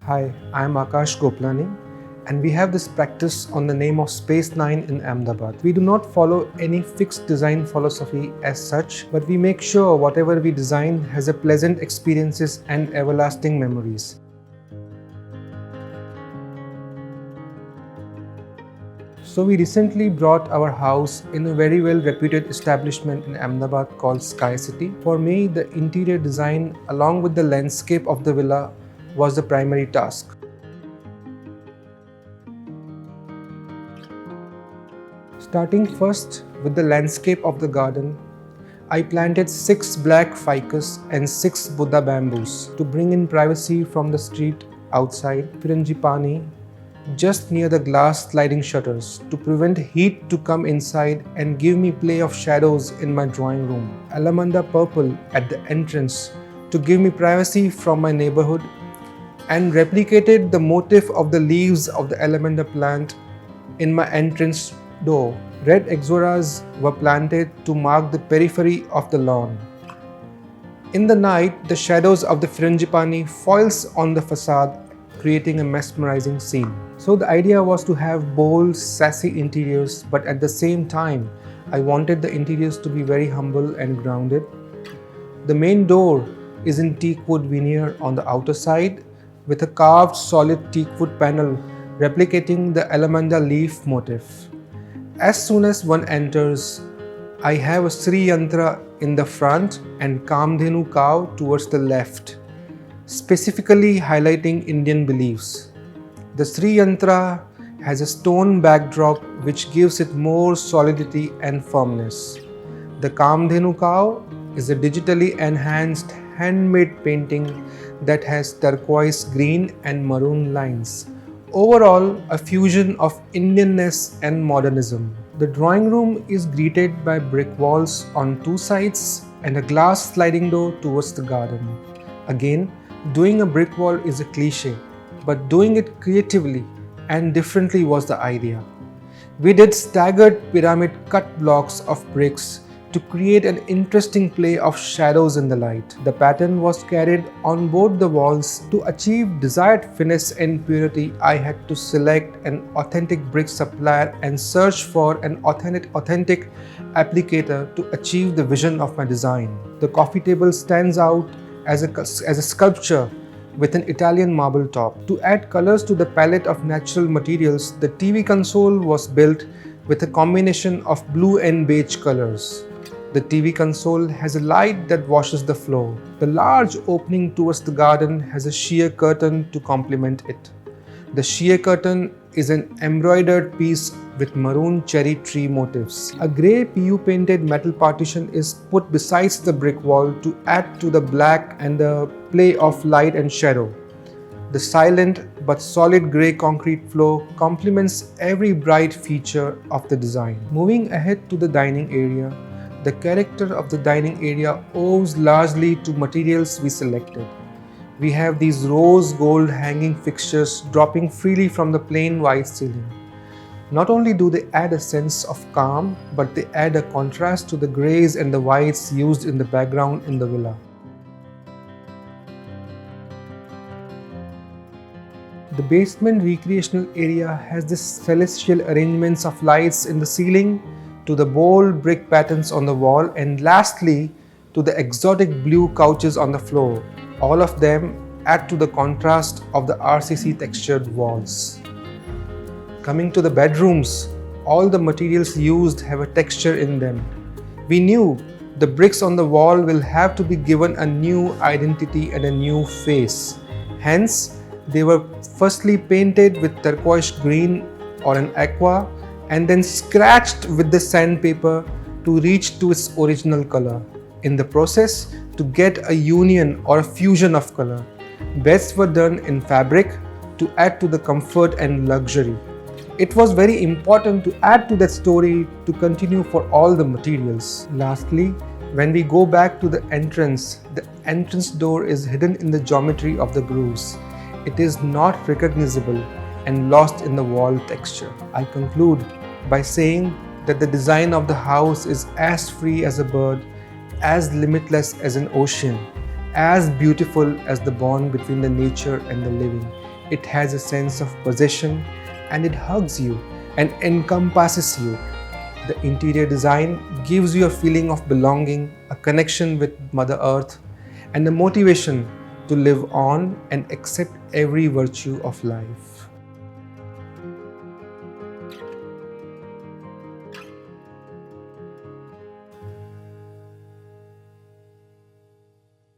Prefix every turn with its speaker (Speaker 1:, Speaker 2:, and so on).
Speaker 1: Hi, I'm Akash Goplani, and we have this practice on the name of Space 9 in Ahmedabad. We do not follow any fixed design philosophy as such, but we make sure whatever we design has a pleasant experiences and everlasting memories. So we recently brought our house in a very well reputed establishment in Ahmedabad called Sky City. For me, the interior design along with the landscape of the villa was the primary task. Starting first with the landscape of the garden, I planted 6 black ficus and 6 Buddha bamboos to bring in privacy from the street outside Frangipani, just near the glass sliding shutters to prevent heat to come inside and give me play of shadows in my drawing room. Alamanda purple at the entrance to give me privacy from my neighborhood, and replicated the motif of the leaves of the alamanda plant in my entrance door. Red exoras were planted to mark the periphery of the lawn. In the night, the shadows of the frangipani foils on the facade, creating a mesmerizing scene. So the idea was to have bold, sassy interiors, but at the same time, I wanted the interiors to be very humble and grounded. The main door is in teak wood veneer on the outer side, with a carved solid teak wood panel replicating the alamanda leaf motif. As soon as one enters, I have a Sri Yantra in the front and Kamdhenu cow towards the left, specifically highlighting Indian beliefs. The Sri Yantra has a stone backdrop which gives it more solidity and firmness. The Kamdhenu cow is a digitally enhanced handmade painting that has turquoise green and maroon lines. Overall, a fusion of Indianness and modernism. The drawing room is greeted by brick walls on 2 sides and a glass sliding door towards the garden. Again, doing a brick wall is a cliche, but doing it creatively and differently was the idea. We did staggered pyramid cut blocks of bricks to create an interesting play of shadows in the light. The pattern was carried on both the walls. To achieve desired finesse and purity, I had to select an authentic brick supplier and search for an authentic applicator to achieve the vision of my design. The coffee table stands out as a sculpture with an Italian marble top. To add colors to the palette of natural materials, the TV console was built with a combination of blue and beige colors. The TV console has a light that washes the floor. The large opening towards the garden has a sheer curtain to complement it. The sheer curtain is an embroidered piece with maroon cherry tree motifs. A grey PU painted metal partition is put besides the brick wall to add to the black and the play of light and shadow. The silent but solid grey concrete floor complements every bright feature of the design. Moving ahead to the dining area, the character of the dining area owes largely to materials we selected. We have these rose gold hanging fixtures dropping freely from the plain white ceiling. Not only do they add a sense of calm, but they add a contrast to the greys and the whites used in the background in the villa. The basement recreational area has this celestial arrangements of lights in the ceiling, to the bold brick patterns on the wall, and lastly to the exotic blue couches on the floor. All of them add to the contrast of the RCC textured walls. Coming to the bedrooms, all the materials used have a texture in them. We knew the bricks on the wall will have to be given a new identity and a new face. Hence, they were firstly painted with turquoise green or an aqua, and then scratched with the sandpaper to reach to its original color. In the process, to get a union or a fusion of color, beds were done in fabric to add to the comfort and luxury. It was very important to add to that story to continue for all the materials. Lastly, when we go back to the entrance door is hidden in the geometry of the grooves. It is not recognizable and lost in the wall texture. I conclude by saying that the design of the house is as free as a bird, as limitless as an ocean, as beautiful as the bond between the nature and the living. It has a sense of possession and it hugs you and encompasses you. The interior design gives you a feeling of belonging, a connection with Mother Earth, and a motivation to live on and accept every virtue of life.